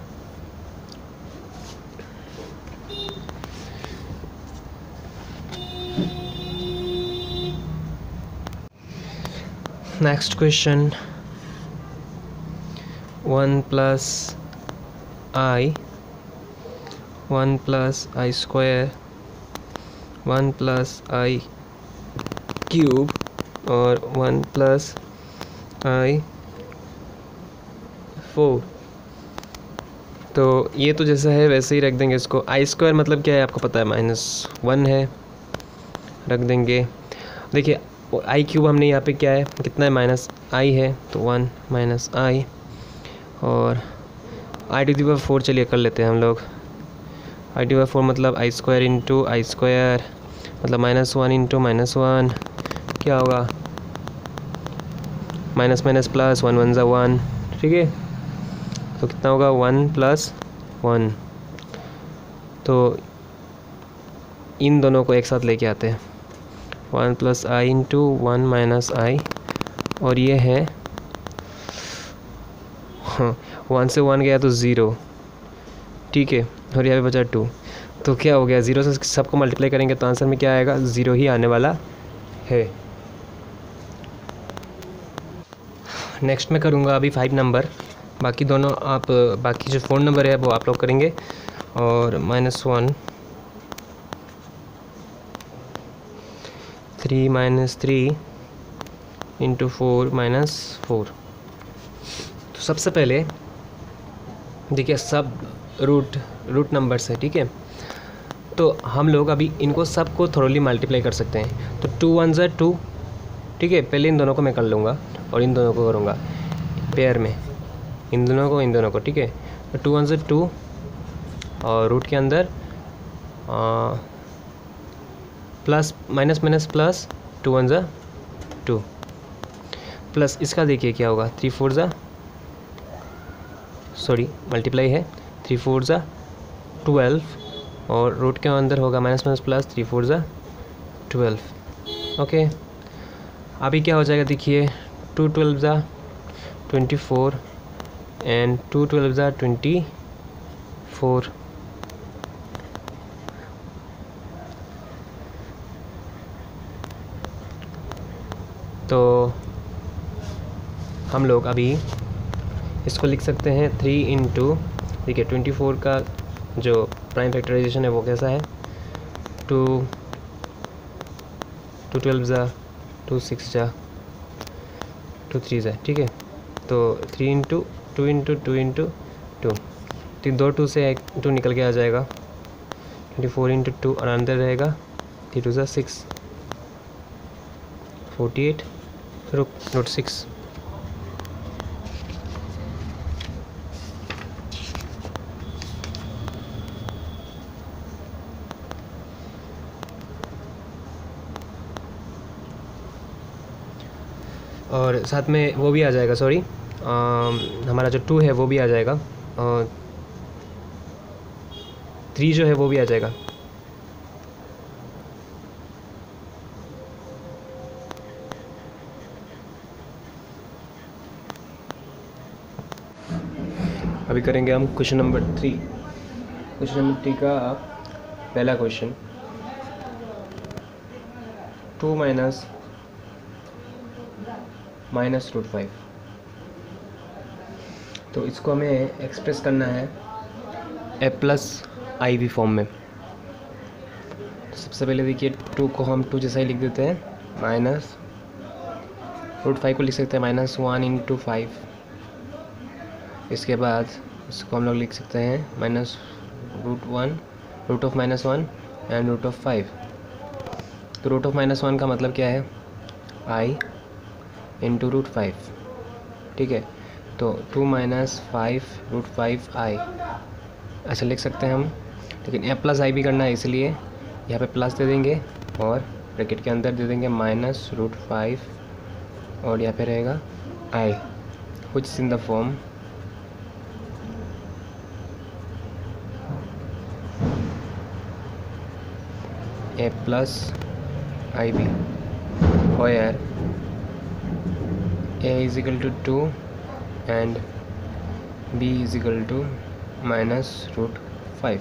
Next question, 1 + i square 1 + i cube और 1 + i 4। तो ये तो जैसा है वैसे ही रख देंगे इसको। आई स्क्वायर मतलब क्या है आपको पता है, -1 है, रख देंगे। देखिए आई क्यूब हमने यहाँ पे क्या है, कितना है, -i है, तो 1 -i, और i⁴ चलिए कर लेते हैं हम लोग। i⁴ मतलब आई स्क्वायर इंटू आई स्क्वायर, मतलब -1 इंटू -1 क्या होगा, माइनस माइनस प्लस, 1 1 ज़ा 1, ठीक है। तो कितना होगा, 1 + 1। तो इन दोनों को एक साथ लेके आते हैं, 1 + i इंटू 1 - i, और ये है 1 से 1 गया तो 0, ठीक है, और यहाँ पे बचा 2। तो क्या हो गया, 0 से सबको मल्टीप्लाई करेंगे तो आंसर में क्या आएगा, 0 ही आने वाला है। नेक्स्ट मैं करूँगा अभी 5 नंबर, बाकी दोनों आप, बाकी जो 4 नंबर है वो आप लोग करेंगे। और -1 3 - 3 इंटू 4 - 4। तो सबसे पहले देखिए सब रूट नंबर्स है, ठीक है। तो हम लोग अभी इनको सबको थोरोली मल्टीप्लाई कर सकते हैं। तो 2 1 ज़ा 2, ठीक है, पहले इन दोनों को मैं कर लूँगा और इन दोनों को करूँगा पेयर में, इन दोनों को, ठीक है। तो 2 1 ज़ा 2, और रूट के अंदर प्लस माइनस माइनस प्लस, 2 1 ज़ा 2, प्लस इसका देखिए क्या होगा, 3 4 ज़ा, सॉरी मल्टीप्लाई है, 3 4 ज़ा 12, और रूट के अंदर होगा माइनस माइनस प्लस, 3 4 ज़ा 12। ओके, अभी क्या हो जाएगा, देखिए 2 12 ज़ा 24 एंड 2 12 ज़ा 24। तो हम लोग अभी इसको लिख सकते हैं 3 इंटू, देखिए 24 का जो प्राइम फैक्टराइजेशन है वो कैसा है, 2 12 ज़ा 2 6 ज़ा 2 3 ज़ा, ठीक है। तो 3 इंटू 2 इंटू 2 इंटू 2, तो 2 2 से 1 2 निकल के आ जाएगा, 24 इंटू 2, और अंदर रहेगा 3 2 ज़ा 6, 48 रूट 6। और साथ में वो भी आ जाएगा, सॉरी हमारा जो 2 है वो भी आ जाएगा, और 3 जो है वो भी आ जाएगा। अभी करेंगे हम क्वेश्चन नंबर 3। क्वेश्चन नंबर 3 का पहला क्वेश्चन, 2 माइनस रूट 5। तो इसको हमें एक्सप्रेस करना है a+iv फॉर्म में। तो सबसे पहले देखिए 2 को हम 2 जैसा ही लिख देते हैं, माइनस रूट 5 को लिख सकते हैं -1 इंटू 5। इसके बाद इसको हम लोग लिख सकते हैं -√1 root of -1 and root of 5। तो रूट ऑफ -1 का मतलब क्या है, i इंटू रूट 5, ठीक है। तो 2 - 5 रूट 5i ऐसा लिख सकते हैं हम, लेकिन a+i भी करना है, इसलिए यहाँ पे प्लस दे देंगे और ब्रैकेट के अंदर दे देंगे -√5, और यहाँ पे रहेगा i which is in the form a+ib, where a is equal to 2 and b is equal to -√5।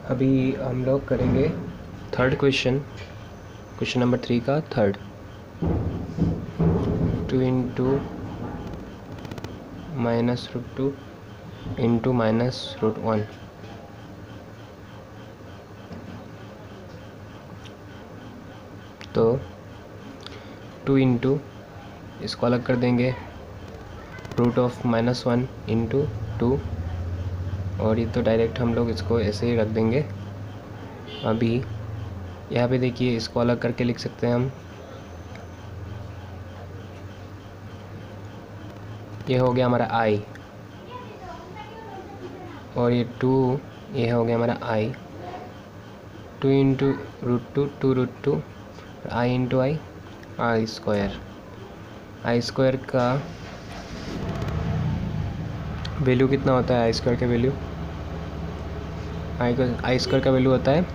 अभी हम लोग करेंगे थर्ड क्वेश्चन, क्वेश्चन नंबर 3 का थर्ड, 2 इंटू -√2 इंटू -√1। तो 2 इंटू इसको अलग कर देंगे, √(-1) इंटू 2, और ये तो डायरेक्ट हम लोग इसको ऐसे ही रख देंगे। अभी यहाँ पे देखिए इसको अलग करके लिख सकते हैं हम। ये हो गया हमारा i, और ये 2, ये हो गया हमारा i। 2 into √2, 2√2, i into i, i square का वैल्यू कितना होता है? i स्क्वायर का वैल्यू, i स्क्वायर का वैल्यू होता है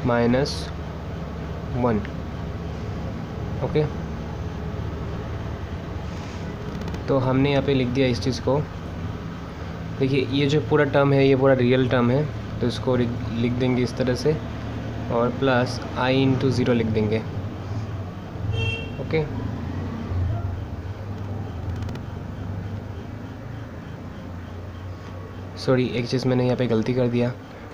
-1। ओके, तो हमने यहाँ पे लिख दिया इस चीज़ को। देखिए ये जो पूरा टर्म है ये पूरा रियल टर्म है, तो इसको लिख देंगे इस तरह से, और प्लस i इंटू 0 लिख देंगे। ओके, सॉरी एक चीज़ मैंने यहाँ पे गलती कर दिया,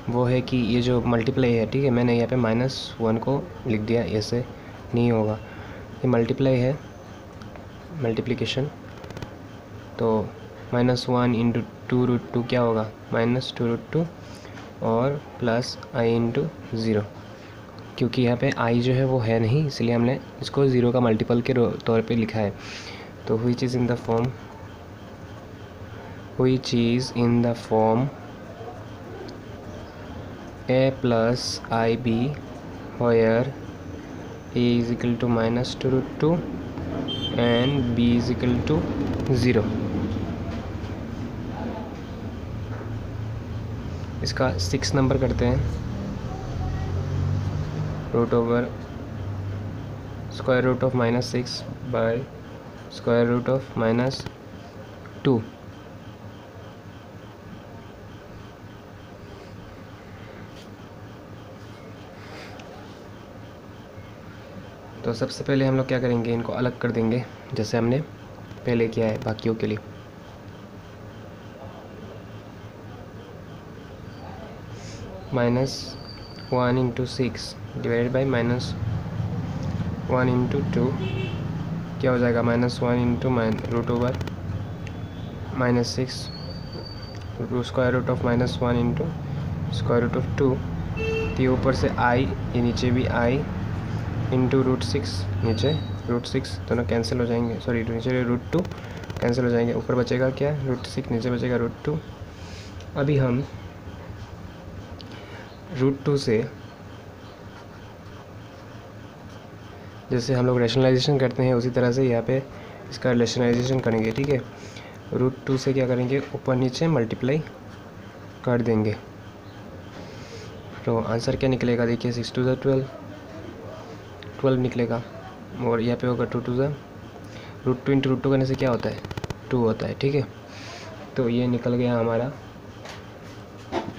वो है कि ये जो मल्टीप्लाई है, ठीक है, मैंने यहाँ पे -1 को लिख दिया, ऐसे नहीं होगा, ये मल्टीप्लाई है, मल्टीप्लिकेशन। तो -1 इंटू 2√2 क्या होगा? -2√2, और प्लस i इंटू 0, क्योंकि यहाँ पे i जो है वो है नहीं, इसलिए हमने इसको 0 का मल्टीपल के तौर पे लिखा है। तो which is in the form a plus ib where a is equal to -2√2 and b is equal to 0। इसका 6 नंबर करते हैं, √(6) बाय (2). तो सबसे पहले हम लोग क्या करेंगे, इनको अलग कर देंगे जैसे हमने पहले किया है बाकियों के लिए। -1 इंटू 6 डिवाइडेड बाई -1 इंटू 2 क्या हो जाएगा? -1 इंटू √(-6) √(-1) इंटू √2। तो ये ऊपर से i, ये नीचे भी i इंटू √6, नीचे √6 दोनों कैंसिल हो जाएंगे, सॉरी नीचे √2 कैंसिल हो जाएंगे, ऊपर बचेगा क्या? √6, नीचे बचेगा √2। अभी हम √2 से जैसे हम लोग रैशनलाइजेशन करते हैं उसी तरह से यहाँ पे इसका रैशनलाइजेशन करेंगे, ठीक है। √2 से क्या करेंगे? ऊपर नीचे मल्टीप्लाई कर देंगे, तो आंसर क्या निकलेगा? देखिए 6 2 12 निकलेगा, और यहाँ पे होगा 2 2 √2 इंटू √2 करने से क्या होता है? 2 होता है, ठीक है। तो ये निकल गया हमारा।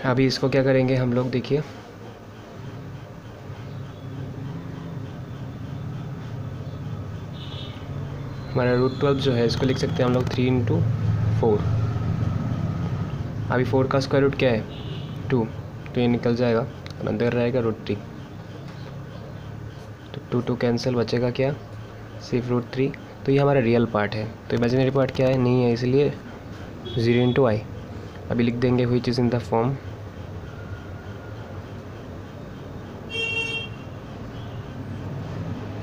अभी इसको क्या करेंगे हम लोग, देखिए हमारा √12 जो है इसको लिख सकते हैं हम लोग 3 इंटू 4। अभी 4 का स्क्वायर रूट क्या है? 2, तो ये निकल जाएगा और अंदर रहेगा √3, तो 2 2 कैंसिल, बचेगा क्या? सिर्फ √3। तो ये हमारा रियल पार्ट है, तो इमेजिनरी पार्ट क्या है? नहीं है, इसलिए 0 इंटू i। अभी लिख देंगे which is in the form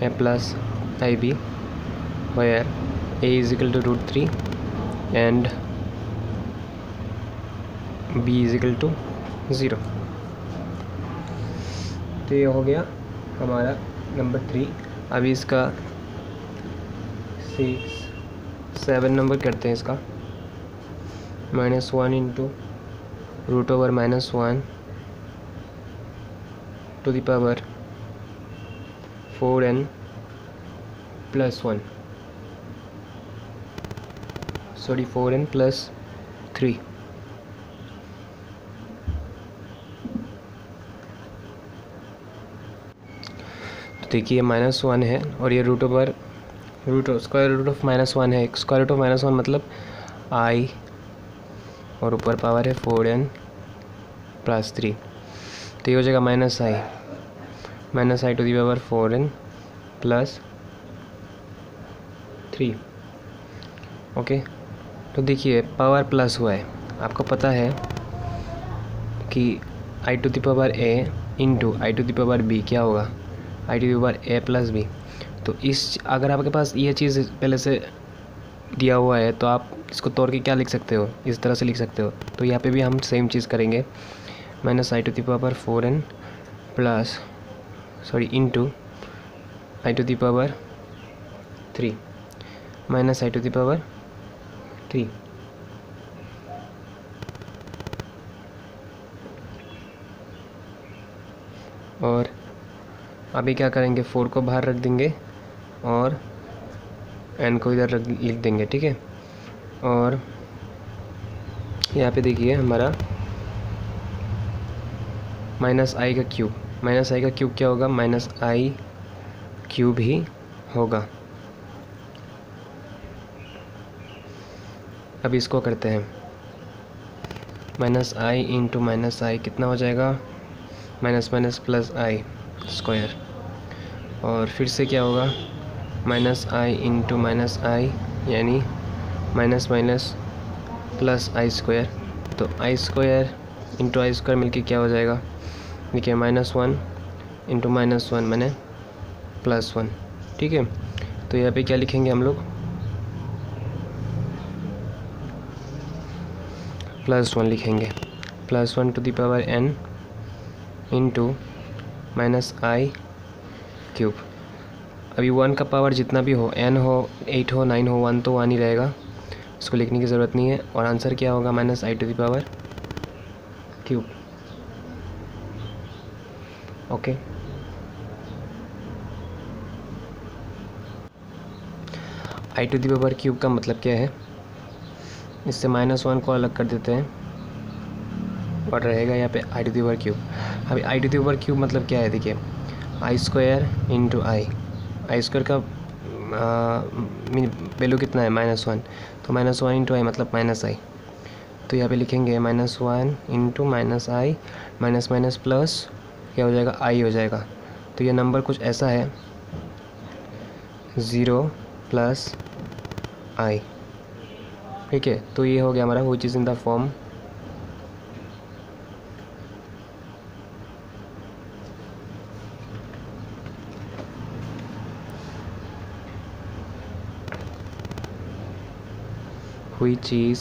a plus ib where a is equal to √3 and b is equal to 0। तो ये हो गया हमारा नंबर 3। अभी इसका 6 7 नंबर करते हैं इसका। -1 into √(-1) to the power 4n + 1, sorry 4n + 3। तो देखिए -1 है और ये स्क्वायर रूट ऑफ -1 है। स्क्वायर रूट ऑफ -1 मतलब i, और ऊपर पावर है 4n + 3, तो ये हो जाएगा -i। Minus I to the power 4n plus 3। Okay, तो देखिए पावर प्लस हुआ है, आपको पता है कि i to the power a into i to the power b क्या होगा, i to the power a plus b। तो इस अगर आपके पास ये चीज़ पहले से दिया हुआ है तो आप इसको तोड़ के क्या लिख सकते हो, इस तरह से लिख सकते हो। तो यहाँ पे भी हम सेम चीज़ करेंगे, minus I to the power 4n plus into i to the power 3 minus I to the power 3। और अभी क्या करेंगे, 4 को बाहर रख देंगे और n को इधर लिख देंगे, ठीक है। और यहाँ पे देखिए हमारा माइनस आई का क्यूब, माइनस आई का क्यूब क्या होगा, माइनस आई क्यूब ही होगा। अब इसको करते हैं, माइनस आई इंटू माइनस आई कितना हो जाएगा, माइनस माइनस प्लस आई स्क्वायर। और फिर से क्या होगा, माइनस आई इंटू माइनस आई यानी माइनस माइनस प्लस आई स्क्वायर। तो आई स्क्वायर इंटू आई स्क्वायर मिलके क्या हो जाएगा, देखिए -1 इंटू -1 मैंने +1, ठीक है। तो यहाँ पे क्या लिखेंगे हम लोग, +1 लिखेंगे, +1 to the power n into minus i cube. अभी 1 का पावर जितना भी हो, n हो, 8 हो, 9 हो, 1 तो 1 ही रहेगा, इसको लिखने की ज़रूरत नहीं है। और आंसर क्या होगा, minus I to the power cube. Okay, i to the power cube का मतलब क्या है, इससे -1 को अलग कर देते हैं और रहेगा यहाँ पे आई टू दी पावर क्यूब। अभी आई टू दी पावर क्यूब मतलब क्या है, देखिए आई स्क्वायर इंटू आई स्क्वायर का वैल्यू कितना है, -1, तो -1 इंटू आई मतलब माइनस आई। तो यहाँ पे लिखेंगे -1 इंटू माइनस आई, माइनस माइनस प्लस क्या हो जाएगा, आई हो जाएगा। तो ये नंबर कुछ ऐसा है 0 प्लस आई, ठीक है। तो ये हो गया हमारा which is in the form which is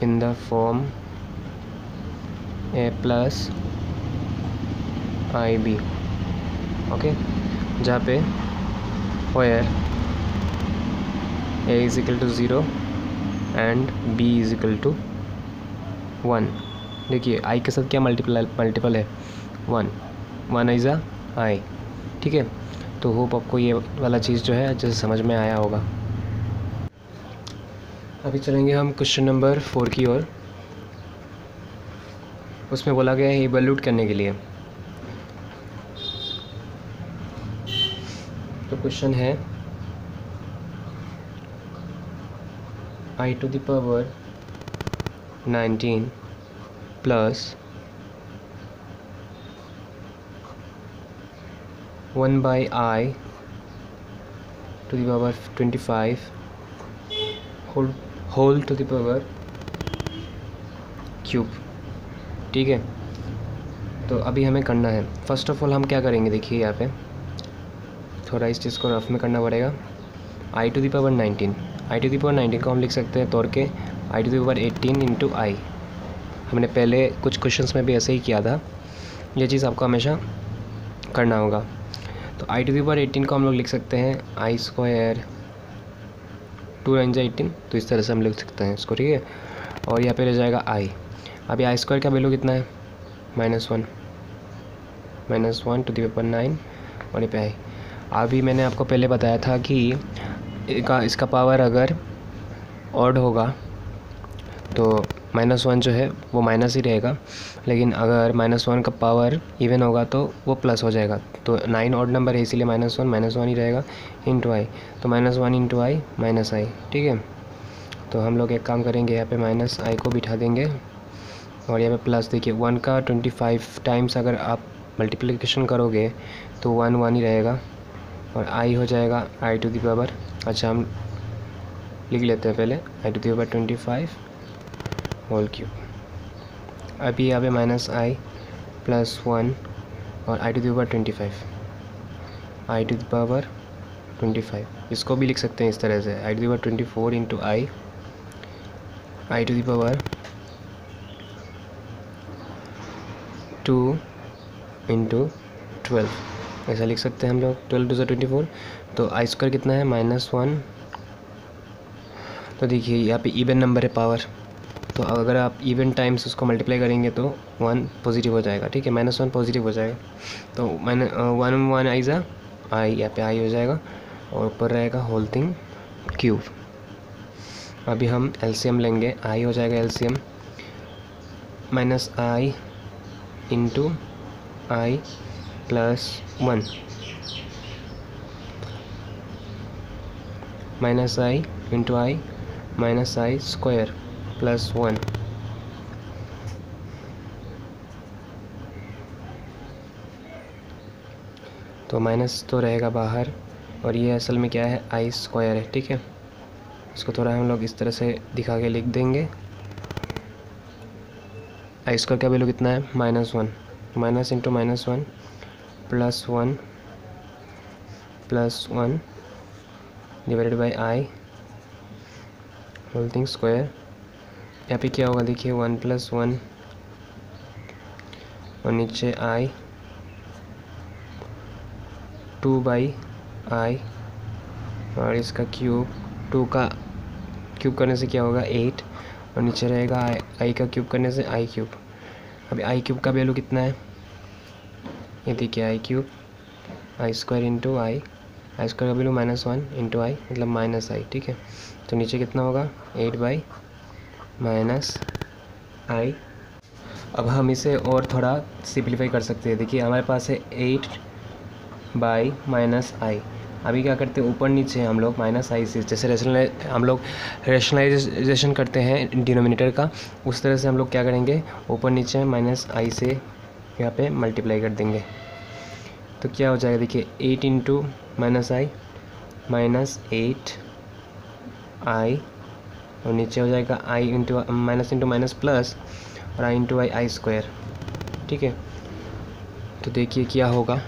in the form a plus ib, okay, जहाँ पे where a is equal to 0 and b is equal to 1। देखिए i के साथ क्या मल्टीपल है, 1 इज़ अ i, ठीक है। तो होप आपको ये वाला चीज़ जो है अच्छे से समझ में आया होगा। अभी चलेंगे हम क्वेश्चन नंबर 4 की ओर। उसमें बोला गया है इवैल्यूएट करने के लिए। तो क्वेश्चन है i to the power 19 plus 1/i to the power 25 whole to the power cube, ठीक है। तो अभी हमें करना है, फर्स्ट ऑफ ऑल हम क्या करेंगे, देखिए यहाँ पे थोड़ा इस चीज़ को रफ में करना पड़ेगा। आई टू द पावर 19 को हम लिख सकते हैं तोड़ के आई टू द पावर 18 इंटू आई। हमने पहले कुछ क्वेश्चंस में भी ऐसे ही किया था, ये चीज़ आपको हमेशा करना होगा। तो आई टू द पावर 18 को हम लोग लिख सकते हैं आई स्क्वायर 2 9 18, तो इस तरह से हम लिख सकते हैं इसको, ठीक है। और यहाँ पे रह जाएगा आई। अभी आई स्क्वायर का वैल्यू कितना है, -1 टू द पावर 9 और ये पे आई। अभी मैंने आपको पहले बताया था कि इसका पावर अगर ऑड होगा तो -1 जो है वो माइनस ही रहेगा, लेकिन अगर -1 का पावर इवन होगा तो वो प्लस हो जाएगा। तो 9 ऑड नंबर है इसीलिए -1 ही रहेगा इंटू आई। तो -1 इंटू आई माइनस आई, ठीक है। तो हम लोग एक काम करेंगे, यहाँ पे -i को बिठा देंगे और यहाँ पे प्लस, देखिए 1 का 25 टाइम्स अगर आप मल्टीप्लिकेशन करोगे तो 1 1 ही रहेगा और i हो जाएगा i टू द पावर, अच्छा हम लिख लेते हैं पहले i to the power 25 whole cube. अभी यहाँ पे माइनस i प्लस 1 और i to the power 25, i to the power 25, इसको भी लिख सकते हैं इस तरह से i to the power 24 into i to the power 2 into 12, ऐसा लिख सकते हैं हम लोग। 12 टू 24, तो आई स्क्वायर कितना है -1। तो देखिए यहाँ पे इवन नंबर है पावर, तो अगर आप इवन टाइम्स उसको मल्टीप्लाई करेंगे तो 1 पॉजिटिव हो जाएगा, ठीक है, -1 पॉजिटिव हो जाएगा। तो मैंने 1 1 आई जा आई, यहाँ पे आई हो जाएगा और ऊपर रहेगा होल थिंग क्यूब। अभी हम एलसीएम लेंगे, आई हो जाएगा LCM -i into I plus 1 -i into I -i square plus 1। तो माइनस तो रहेगा बाहर और ये असल में क्या है, आई स्क्वायर है, ठीक है। इसको थोड़ा हम लोग इस तरह से दिखा के लिख देंगे। आई स्क्वायर का वैल्यू कितना है -1, minus into -1 plus 1 divided by i whole thing square. यहाँ पे क्या होगा देखिए 1 प्लस 1 और नीचे आई 2 बाई आई और इसका क्यूब, 2 का क्यूब करने से क्या होगा 8 और नीचे रहेगा आई का क्यूब करने से आई क्यूब। अभी आई क्यूब का वैल्यू कितना है, ये देखिए आई क्यूब आई स्क्वायर इंटू आई स्क्वायर का वैल्यू -1 इंटू आई मतलब माइनस आई, ठीक है। तो नीचे कितना होगा 8 बाई माइनस आई। अब हम इसे और थोड़ा सिंप्लीफाई कर सकते हैं। देखिए हमारे पास है 8 बाई माइनस आई। अभी क्या करते हैं, ऊपर नीचे हम लोग -i से, जैसे हम लोग रैशनलाइजेशन करते हैं डिनोमिनेटर का, उस तरह से हम लोग क्या करेंगे, ऊपर नीचे -i से यहाँ पे मल्टीप्लाई कर देंगे। तो क्या हो जाएगा देखिए 8 इंटू -i -8i और नीचे हो जाएगा i इंटू माइनस प्लस और i इंटू आई स्क्वायर, ठीक है। तो देखिए क्या होगा,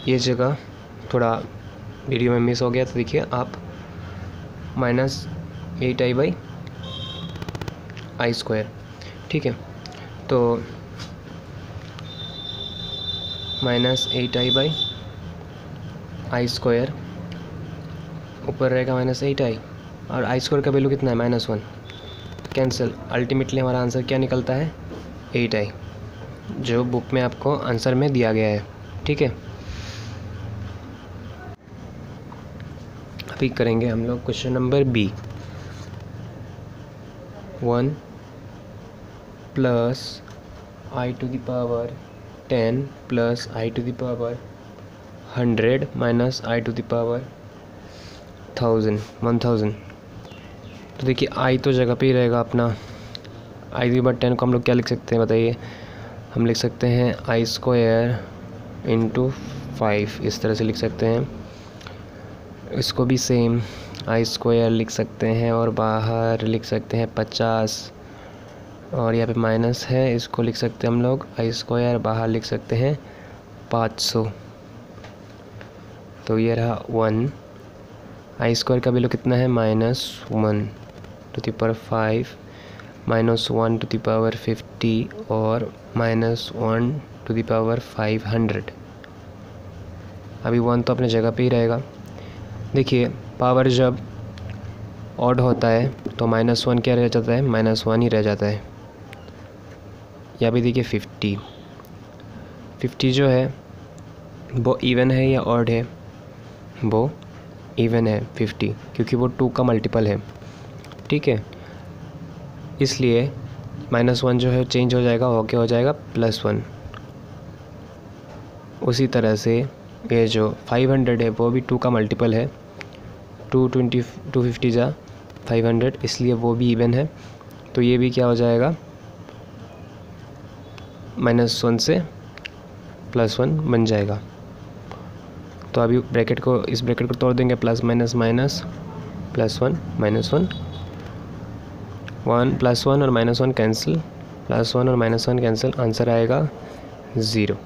ये जगह थोड़ा वीडियो में मिस हो गया, तो देखिए आप -8i बाई आई स्क्वायर, ठीक है। तो -8i बाई आई स्क्वायर ऊपर रहेगा -8i और आई स्क्वायर का वैल्यू कितना है -1, कैंसिल। अल्टीमेटली हमारा आंसर क्या निकलता है 8i, जो बुक में आपको आंसर में दिया गया है, ठीक है। अभी करेंगे हम लोग question number b. 1 plus i to the power 10 plus i to the power 100 minus I to the power 1000। तो देखिए आई तो जगह पे ही रहेगा अपना। आई टू द पावर 10 को हम लोग क्या लिख सकते हैं बताइए, हम लिख सकते हैं आई स्क्वायर इंटू 5, इस तरह से लिख सकते हैं। इसको भी सेम आई स्क्वायर लिख सकते हैं और बाहर लिख सकते हैं 50 और यहाँ पे माइनस है, इसको लिख सकते हैं हम लोग आई स्क्वायर, बाहर लिख सकते हैं 500। तो ये रहा 1। आई स्क्वायर का वैल्यू कितना है -1 to the power 5 -1 to the power 50 और -1 टू द पावर 500। अभी 1 तो अपने जगह पे ही रहेगा। देखिए पावर जब ऑड होता है तो -1 क्या रह जाता है, -1 ही रह जाता है। या भी देखिए 50 जो है वो इवन है या ऑड है, वो इवन है 50, क्योंकि वो 2 का मल्टीपल है, ठीक है। इसलिए -1 जो है चेंज हो जाएगा, हो क्या हो जाएगा +1। उसी तरह से ये जो 500 है वो भी 2 का मल्टीपल है, 250 जा 500, इसलिए वो भी इवन है। तो ये भी क्या हो जाएगा -1 से +1 बन जाएगा। तो अभी इस ब्रैकेट को तोड़ देंगे, प्लस माइनस माइनस +1 -1, 1 +1 और -1 कैंसिल, +1 और -1 कैंसिल, आंसर आएगा 0।